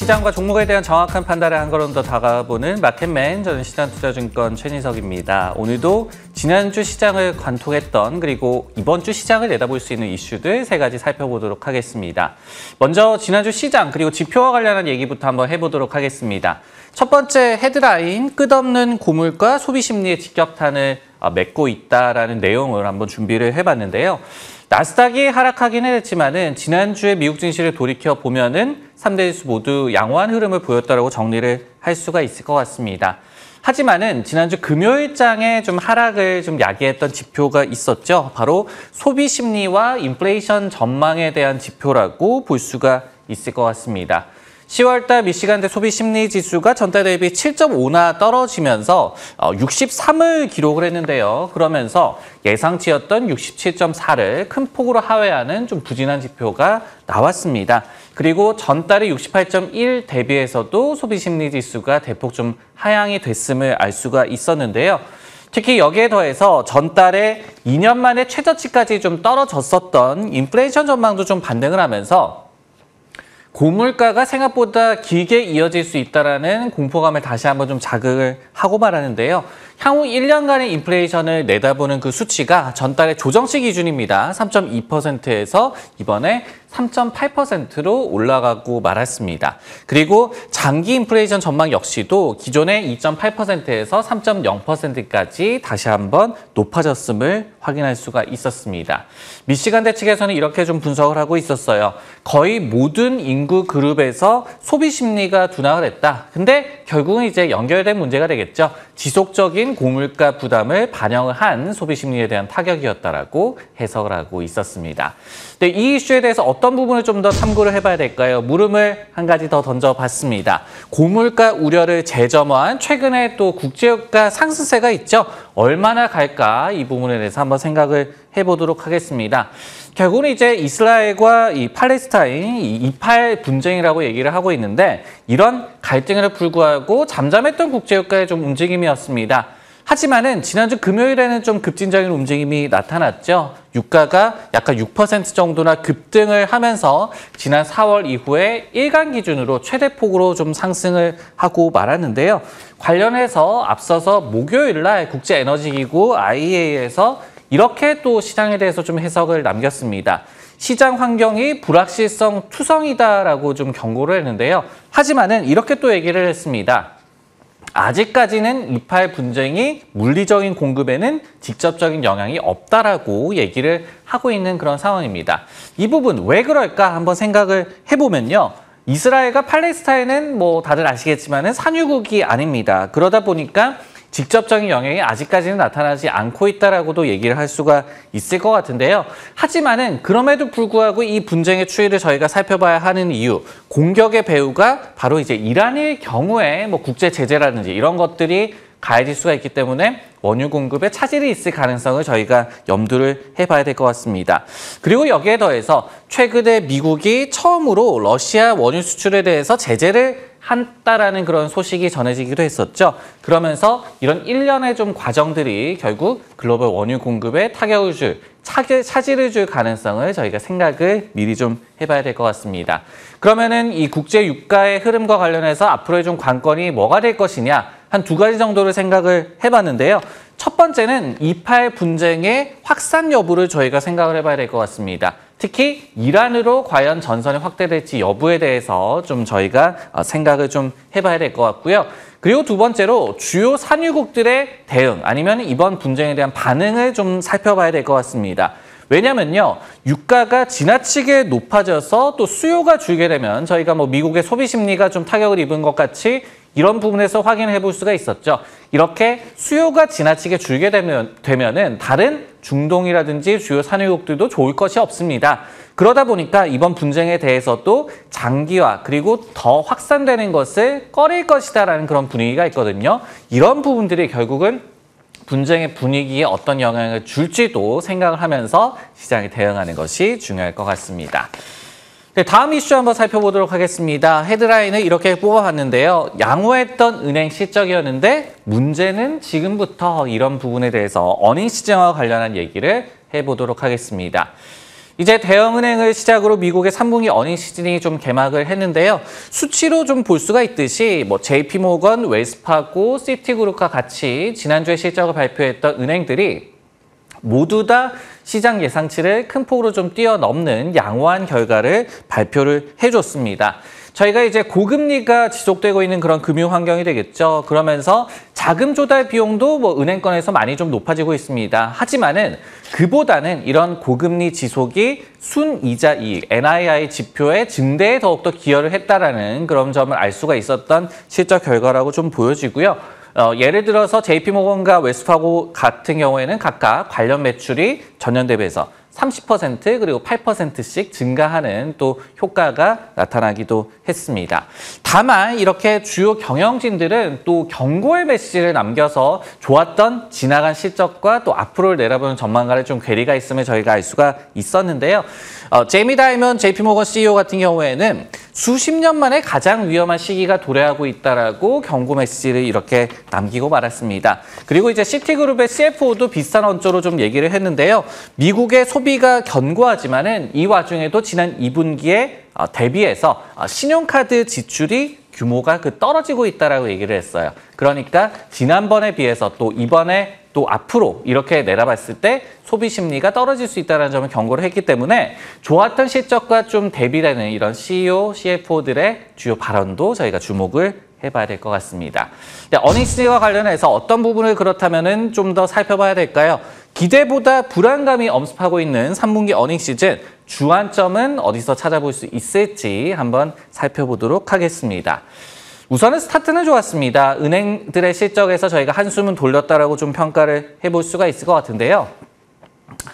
시장과 종목에 대한 정확한 판단을 한 걸음 더 다가보는 마켓맨, 저는 신한투자증권 최진석입니다. 오늘도 지난주 시장을 관통했던 그리고 이번 주 시장을 내다볼 수 있는 이슈들 세 가지 살펴보도록 하겠습니다. 먼저 지난주 시장 그리고 지표와 관련한 얘기부터 한번 해보도록 하겠습니다. 첫 번째 헤드라인, 끝없는 고물가 소비 심리의 직격탄을 맺고 있다라는 내용을 한번 준비를 해봤는데요. 나스닥이 하락하긴 했지만은 지난주에 미국 증시를 돌이켜 보면은 3대 지수 모두 양호한 흐름을 보였다라고 정리를 할 수가 있을 것 같습니다. 하지만은 지난주 금요일장에 좀 하락을 좀 야기했던 지표가 있었죠. 바로 소비 심리와 인플레이션 전망에 대한 지표라고 볼 수가 있을 것 같습니다. 10월달 미시간대 소비심리 지수가 전달 대비 7.5나 떨어지면서 63을 기록을 했는데요. 그러면서 예상치였던 67.4를 큰 폭으로 하회하는 좀 부진한 지표가 나왔습니다. 그리고 전달의 68.1 대비해서도 소비심리 지수가 대폭 좀 하향이 됐음을 알 수가 있었는데요. 특히 여기에 더해서 전달에 2년 만에 최저치까지 좀 떨어졌었던 인플레이션 전망도 좀 반등을 하면서 고물가가 생각보다 길게 이어질 수 있다는 공포감을 다시 한번 좀 자극을 하고 말하는데요. 향후 1년간의 인플레이션을 내다보는 그 수치가 전달의 조정치 기준입니다. 3.2%에서 이번에 3.8%로 올라가고 말았습니다. 그리고 장기 인플레이션 전망 역시도 기존의 2.8%에서 3.0%까지 다시 한번 높아졌음을 확인할 수가 있었습니다. 미시간대 측에서는 이렇게 좀 분석을 하고 있었어요. 거의 모든 인구 그룹에서 소비 심리가 둔화를 했다. 근데 결국은 이제 연결된 문제가 되겠죠. 지속적인 고물가 부담을 반영을 한 소비 심리에 대한 타격이었다라고 해석을 하고 있었습니다. 네, 이 이슈에 대해서 어떤 부분을 좀 더 참고를 해봐야 될까요? 물음을 한 가지 더 던져봤습니다. 고물가 우려를 재점화한 최근에 또 국제유가 상승세가 있죠. 얼마나 갈까? 이 부분에 대해서 한번 생각을 해보도록 하겠습니다. 결국은 이제 이스라엘과 이 팔레스타인, 이 이팔 분쟁이라고 얘기를 하고 있는데 이런 갈등에도 불구하고 잠잠했던 국제유가의 좀 움직임이었습니다. 하지만은 지난주 금요일에는 좀 급진적인 움직임이 나타났죠. 유가가 약간 6% 정도나 급등을 하면서 지난 4월 이후에 일간 기준으로 최대폭으로 좀 상승을 하고 말았는데요. 관련해서 앞서서 목요일 날 국제에너지기구 IEA에서 이렇게 또 시장에 대해서 좀 해석을 남겼습니다. 시장 환경이 불확실성 투성이다라고 좀 경고를 했는데요. 하지만은 이렇게 또 얘기를 했습니다. 아직까지는 이팔 분쟁이 물리적인 공급에는 직접적인 영향이 없다라고 얘기를 하고 있는 그런 상황입니다. 이 부분 왜 그럴까 한번 생각을 해보면요. 이스라엘과 팔레스타인은 뭐 다들 아시겠지만은 산유국이 아닙니다. 그러다 보니까 직접적인 영향이 아직까지는 나타나지 않고 있다라고도 얘기를 할 수가 있을 것 같은데요. 하지만은 그럼에도 불구하고 이 분쟁의 추이를 저희가 살펴봐야 하는 이유, 공격의 배후가 바로 이제 이란일 경우에 뭐 국제 제재라든지 이런 것들이 가해질 수가 있기 때문에 원유 공급에 차질이 있을 가능성을 저희가 염두를 해봐야 될 것 같습니다. 그리고 여기에 더해서 최근에 미국이 처음으로 러시아 원유 수출에 대해서 제재를 한다라는 그런 소식이 전해지기도 했었죠. 그러면서 이런 일련의 좀 과정들이 결국 글로벌 원유 공급에 타격을 줄, 차질을 줄 가능성을 저희가 생각을 미리 좀 해봐야 될 것 같습니다. 그러면은 이 국제 유가의 흐름과 관련해서 앞으로의 좀 관건이 뭐가 될 것이냐, 한 두 가지 정도를 생각을 해봤는데요. 첫 번째는 이팔 분쟁의 확산 여부를 저희가 생각을 해봐야 될 것 같습니다. 특히 이란으로 과연 전선이 확대될지 여부에 대해서 좀 저희가 생각을 좀 해봐야 될 것 같고요. 그리고 두 번째로 주요 산유국들의 대응 아니면 이번 분쟁에 대한 반응을 좀 살펴봐야 될 것 같습니다. 왜냐면요, 유가가 지나치게 높아져서 또 수요가 줄게 되면 저희가 뭐 미국의 소비 심리가 좀 타격을 입은 것 같이 이런 부분에서 확인해 볼 수가 있었죠. 이렇게 수요가 지나치게 줄게 되면은 다른 중동이라든지 주요 산유국들도 좋을 것이 없습니다. 그러다 보니까 이번 분쟁에 대해서도 장기화 그리고 더 확산되는 것을 꺼릴 것이다라는 그런 분위기가 있거든요. 이런 부분들이 결국은 분쟁의 분위기에 어떤 영향을 줄지도 생각을 하면서 시장에 대응하는 것이 중요할 것 같습니다. 네, 다음 이슈 한번 살펴보도록 하겠습니다. 헤드라인을 이렇게 뽑아봤는데요. 양호했던 은행 실적이었는데 문제는 지금부터 이런 부분에 대해서 어닝 시장과 관련한 얘기를 해보도록 하겠습니다. 이제 대형은행을 시작으로 미국의 3분기 어닝 시즌이 좀 개막을 했는데요. 수치로 좀 볼 수가 있듯이 JP모건, 웰스파고, 시티그룹과 같이 지난주에 실적을 발표했던 은행들이 모두 다 시장 예상치를 큰 폭으로 좀 뛰어넘는 양호한 결과를 발표를 해줬습니다. 저희가 이제 고금리가 지속되고 있는 그런 금융 환경이 되겠죠. 그러면서 자금 조달 비용도 은행권에서 많이 좀 높아지고 있습니다. 하지만은 그보다는 이런 고금리 지속이 순이자 이익, NII 지표의 증대에 더욱더 기여를 했다라는 그런 점을 알 수가 있었던 실적 결과라고 좀 보여지고요. 예를 들어서 JP모건과 웰스파고 같은 경우에는 각각 관련 매출이 전년 대비해서 30% 그리고 8%씩 증가하는 또 효과가 나타나기도 했습니다. 다만 이렇게 주요 경영진들은 또 경고의 메시지를 남겨서 좋았던 지나간 실적과 또 앞으로를 내다보는 전망과를 좀 괴리가 있음을 저희가 알 수가 있었는데요. 제이미 다이먼 JP모건 CEO 같은 경우에는 수십 년 만에 가장 위험한 시기가 도래하고 있다라고 경고 메시지를 이렇게 남기고 말았습니다. 그리고 이제 시티그룹의 CFO도 비슷한 언저로 좀 얘기를 했는데요. 미국의 소비가 견고하지만은 이 와중에도 지난 2분기에 대비해서 신용카드 지출이 규모가 떨어지고 있다라고 얘기를 했어요. 그러니까 지난번에 비해서 또 이번에 또 앞으로 이렇게 내다봤을 때 소비 심리가 떨어질 수 있다는 점을 경고를 했기 때문에 좋았던 실적과 좀 대비되는 이런 CEO, CFO들의 주요 발언도 저희가 주목을 해봐야 될 것 같습니다. 어닝 시즌과 관련해서 어떤 부분을 그렇다면은 좀 더 살펴봐야 될까요? 기대보다 불안감이 엄습하고 있는 3분기 어닝 시즌 주안점은 어디서 찾아볼 수 있을지 한번 살펴보도록 하겠습니다. 우선은 스타트는 좋았습니다. 은행들의 실적에서 저희가 한숨은 돌렸다라고 좀 평가를 해볼 수가 있을 것 같은데요.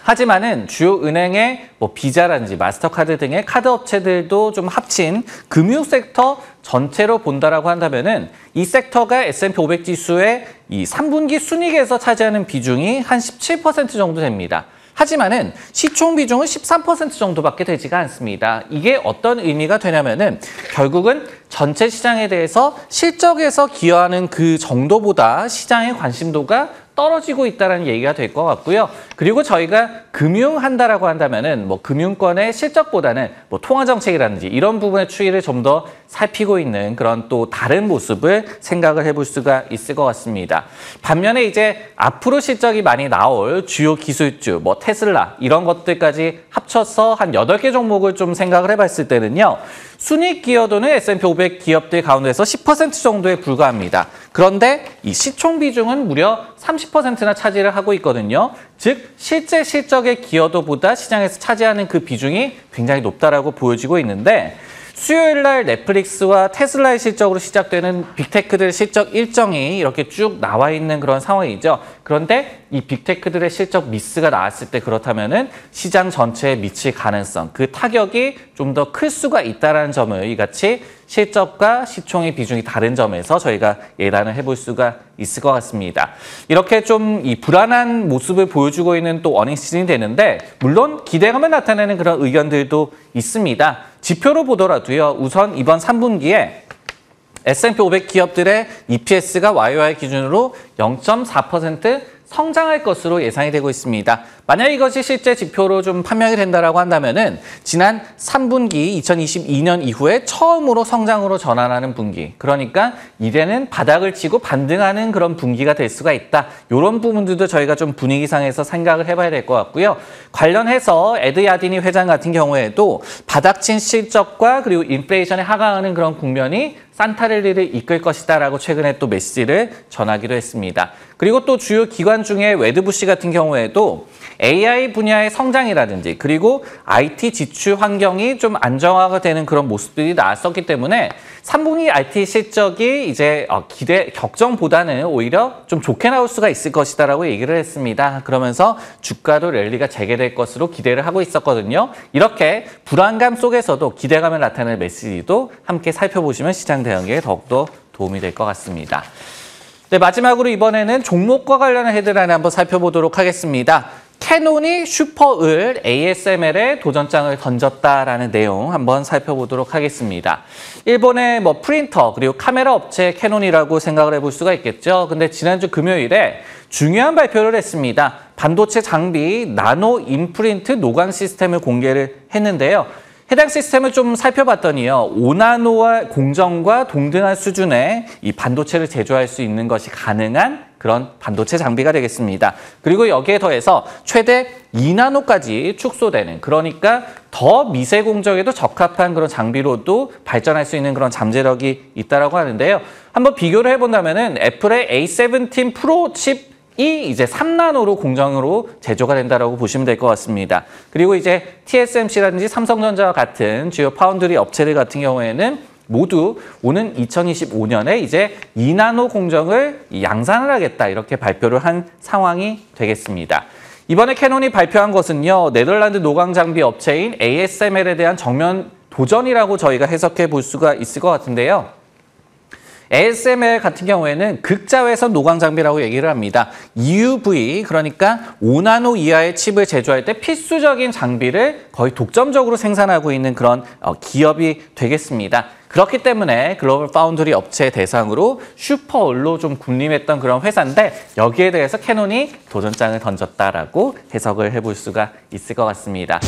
하지만은 주요 은행의 비자라든지 마스터카드 등의 카드 업체들도 좀 합친 금융 섹터 전체로 본다라고 한다면은 이 섹터가 S&P 500 지수의 이 3분기 순이익에서 차지하는 비중이 한 17% 정도 됩니다. 하지만은 시총 비중은 13% 정도밖에 되지가 않습니다. 이게 어떤 의미가 되냐면은 결국은 전체 시장에 대해서 실적에서 기여하는 그 정도보다 시장의 관심도가 떨어지고 있다는 얘기가 될 것 같고요. 그리고 저희가 금융한다라고 한다면은 금융권의 실적보다는 통화정책이라든지 이런 부분의 추이를 좀 더 살피고 있는 그런 또 다른 모습을 생각을 해볼 수가 있을 것 같습니다. 반면에 이제 앞으로 실적이 많이 나올 주요 기술주, 테슬라 이런 것들까지 합쳐서 한 8개 종목을 좀 생각을 해봤을 때는요. 순이익 기여도는 S&P 500 기업들 가운데서 10% 정도에 불과합니다. 그런데 이 시총 비중은 무려 30%나 차지를 하고 있거든요. 즉 실제 실적의 기여도보다 시장에서 차지하는 그 비중이 굉장히 높다라고 보여지고 있는데 수요일 날 넷플릭스와 테슬라의 실적으로 시작되는 빅테크들 실적 일정이 이렇게 쭉 나와 있는 그런 상황이죠. 그런데 이 빅테크들의 실적 미스가 나왔을 때 그렇다면은 시장 전체에 미칠 가능성, 그 타격이 좀 더 클 수가 있다는 점을 이같이 실적과 시총의 비중이 다른 점에서 저희가 예단을 해볼 수가 있을 것 같습니다. 이렇게 좀 이 불안한 모습을 보여주고 있는 또 어닝 시즌이 되는데 물론 기대감을 나타내는 그런 의견들도 있습니다. 지표로 보더라도요. 우선 이번 3분기에 S&P 500 기업들의 EPS가 YOY 기준으로 0.4% 성장할 것으로 예상이 되고 있습니다. 만약 이것이 실제 지표로 좀 판명이 된다라고 한다면은 지난 3분기 2022년 이후에 처음으로 성장으로 전환하는 분기. 그러니까 이제는 바닥을 치고 반등하는 그런 분기가 될 수가 있다. 이런 부분들도 저희가 좀 분위기상에서 생각을 해봐야 될 것 같고요. 관련해서 에드 야디니 회장 같은 경우에도 바닥친 실적과 그리고 인플레이션에 하강하는 그런 국면이 산타랠리를 이끌 것이다라고 최근에 또 메시지를 전하기도 했습니다. 그리고 또 주요 기관 중에 웨드부시 같은 경우에도 AI 분야의 성장이라든지 그리고 IT 지출 환경이 좀 안정화가 되는 그런 모습들이 나왔었기 때문에 3분기 IT 실적이 이제 격정보다는 오히려 좀 좋게 나올 수가 있을 것이다라고 얘기를 했습니다. 그러면서 주가도 랠리가 재개될 것으로 기대를 하고 있었거든요. 이렇게 불안감 속에서도 기대감을 나타내는 메시지도 함께 살펴보시면 시장 대응에 더욱더 도움이 될 것 같습니다. 네, 마지막으로 이번에는 종목과 관련한 헤드라인 한번 살펴보도록 하겠습니다. 캐논이 슈퍼을 ASML에 도전장을 던졌다라는 내용 한번 살펴보도록 하겠습니다. 일본의 프린터 그리고 카메라 업체 캐논이라고 생각을 해볼 수가 있겠죠. 근데 지난주 금요일에 중요한 발표를 했습니다. 반도체 장비 나노 임프린트 노광 시스템을 공개를 했는데요. 해당 시스템을 좀 살펴봤더니요. 5나노와 공정과 동등한 수준의 이 반도체를 제조할 수 있는 것이 가능한 그런 반도체 장비가 되겠습니다. 그리고 여기에 더해서 최대 2나노까지 축소되는, 그러니까 더 미세 공정에도 적합한 그런 장비로도 발전할 수 있는 그런 잠재력이 있다라고 하는데요. 한번 비교를 해본다면은 애플의 A17 프로 칩 이 이제 3나노로 공정으로 제조가 된다라고 보시면 될 것 같습니다. 그리고 이제 TSMC라든지 삼성전자와 같은 주요 파운드리 업체들 같은 경우에는 모두 오는 2025년에 이제 2나노 공정을 양산을 하겠다, 이렇게 발표를 한 상황이 되겠습니다. 이번에 캐논이 발표한 것은요, 네덜란드 노광 장비 업체인 ASML에 대한 정면 도전이라고 저희가 해석해 볼 수가 있을 것 같은데요. ASML 같은 경우에는 극자외선 노광 장비라고 얘기를 합니다. EUV, 그러니까 5나노 이하의 칩을 제조할 때 필수적인 장비를 거의 독점적으로 생산하고 있는 그런 기업이 되겠습니다. 그렇기 때문에 글로벌 파운드리 업체 대상으로 슈퍼올로 좀 군림했던 그런 회사인데, 여기에 대해서 캐논이 도전장을 던졌다라고 해석을 해볼 수가 있을 것 같습니다.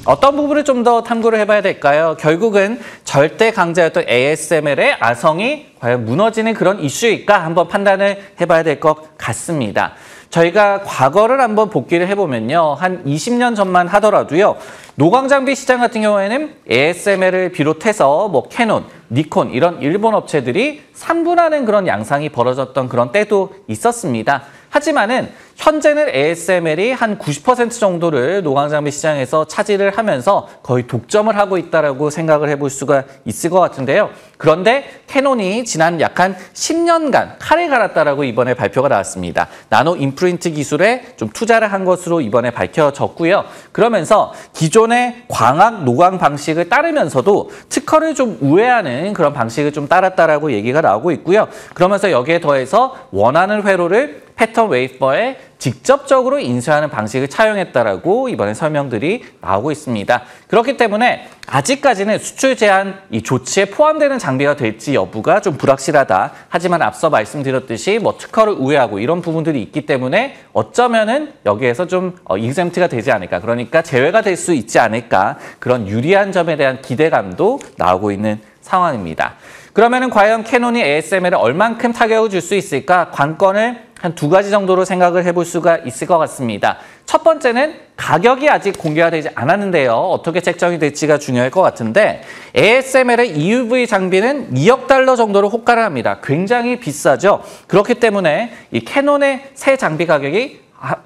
어떤 부분을 좀 더 탐구를 해봐야 될까요? 결국은 절대 강자였던 ASML의 아성이 과연 무너지는 그런 이슈일까 한번 판단을 해봐야 될 것 같습니다. 저희가 과거를 한번 복기를 해보면요. 한 20년 전만 하더라도요. 노광장비 시장 같은 경우에는 ASML을 비롯해서 뭐 캐논, 니콘 이런 일본 업체들이 산분하는 그런 양상이 벌어졌던 그런 때도 있었습니다. 하지만은 현재는 ASML이 한 90% 정도를 노광장비 시장에서 차지를 하면서 거의 독점을 하고 있다라고 생각을 해볼 수가 있을 것 같은데요. 그런데 캐논이 지난 약 한 10년간 칼을 갈았다라고 이번에 발표가 나왔습니다. 나노 임프린트 기술에 좀 투자를 한 것으로 이번에 밝혀졌고요. 그러면서 기존의 광학 노광 방식을 따르면서도 특허를 좀 우회하는 그런 방식을 좀 따랐다라고 얘기가 나오고 있고요. 그러면서 여기에 더해서 원하는 회로를 패턴 웨이퍼에 직접적으로 인쇄하는 방식을 차용했다라고 이번에 설명들이 나오고 있습니다. 그렇기 때문에 아직까지는 수출 제한 이 조치에 포함되는 장비가 될지 여부가 좀 불확실하다. 하지만 앞서 말씀드렸듯이 뭐 특허를 우회하고 이런 부분들이 있기 때문에 어쩌면은 여기에서 좀 익셈트가 되지 않을까, 그러니까 제외가 될 수 있지 않을까, 그런 유리한 점에 대한 기대감도 나오고 있는 상황입니다. 그러면은 과연 캐논이 ASML에 얼만큼 타격을 줄 수 있을까? 관건을 한 2가지 정도로 생각을 해볼 수가 있을 것 같습니다. 첫 번째는 가격이 아직 공개가 되지 않았는데요. 어떻게 책정이 될지가 중요할 것 같은데, ASML의 EUV 장비는 2억 달러 정도로 호가를 합니다. 굉장히 비싸죠. 그렇기 때문에 이 캐논의 새 장비 가격이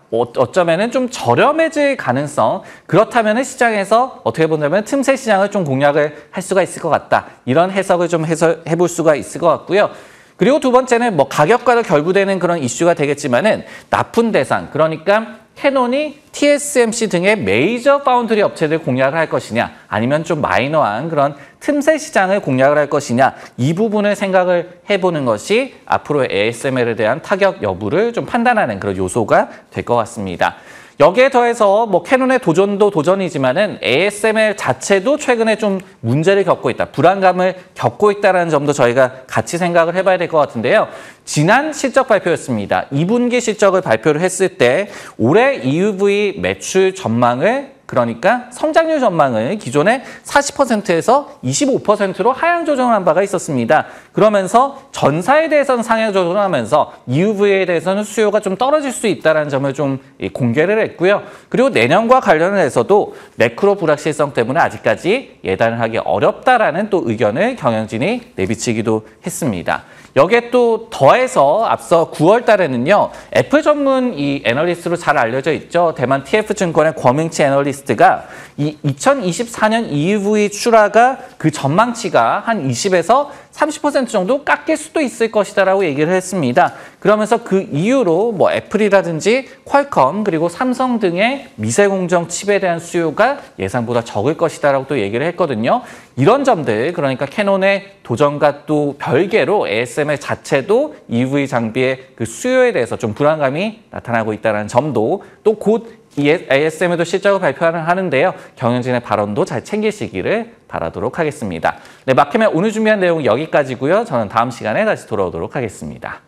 어쩌면은 좀 저렴해질 가능성, 그렇다면 시장에서 어떻게 본다면 틈새 시장을 좀 공략을 할 수가 있을 것 같다. 이런 해석을 좀 해볼 수가 있을 것 같고요. 그리고 두 번째는 뭐 가격과도 결부되는 그런 이슈가 되겠지만은 납품 대상, 그러니까 캐논이 TSMC 등의 메이저 파운드리 업체들 공략을 할 것이냐, 아니면 좀 마이너한 그런 틈새 시장을 공략을 할 것이냐, 이 부분을 생각을 해보는 것이 앞으로 ASML에 대한 타격 여부를 좀 판단하는 그런 요소가 될 것 같습니다. 여기에 더해서 뭐 캐논의 도전도 도전이지만은 ASML 자체도 최근에 좀 문제를 겪고 있다, 불안감을 겪고 있다는 점도 저희가 같이 생각을 해봐야 될 것 같은데요. 지난 실적 발표였습니다. 2분기 실적을 발표를 했을 때 올해 EUV 매출 전망을, 그러니까 성장률 전망을 기존의 40%에서 25%로 하향 조정한 바가 있었습니다. 그러면서 전사에 대해서는 상향 조정하면서 EUV에 대해서는 수요가 좀 떨어질 수 있다는 점을 좀 공개를 했고요. 그리고 내년과 관련해서도 매크로 불확실성 때문에 아직까지 예단을 하기 어렵다라는 또 의견을 경영진이 내비치기도 했습니다. 여기에 또 더해서 앞서 9월 달에는요, 애플 전문 이 애널리스트로 잘 알려져 있죠. 대만 TF증권의 권명치 애널리스트가 이 2024년 EUV 출하가 그 전망치가 한 20에서 30% 정도 깎일 수도 있을 것이다라고 얘기를 했습니다. 그러면서 그 이유로 뭐 애플이라든지 퀄컴 그리고 삼성 등의 미세공정 칩에 대한 수요가 예상보다 적을 것이다라고 또 얘기를 했거든요. 이런 점들, 그러니까 캐논의 도전과 또 별개로 ASML 자체도 EUV 장비의 그 수요에 대해서 좀 불안감이 나타나고 있다는 점도, 또 곧 ASML도 실적을 발표하는데요. 경영진의 발언도 잘 챙기시기를 바라도록 하겠습니다. 네, 마켓맨 오늘 준비한 내용은 여기까지고요. 저는 다음 시간에 다시 돌아오도록 하겠습니다.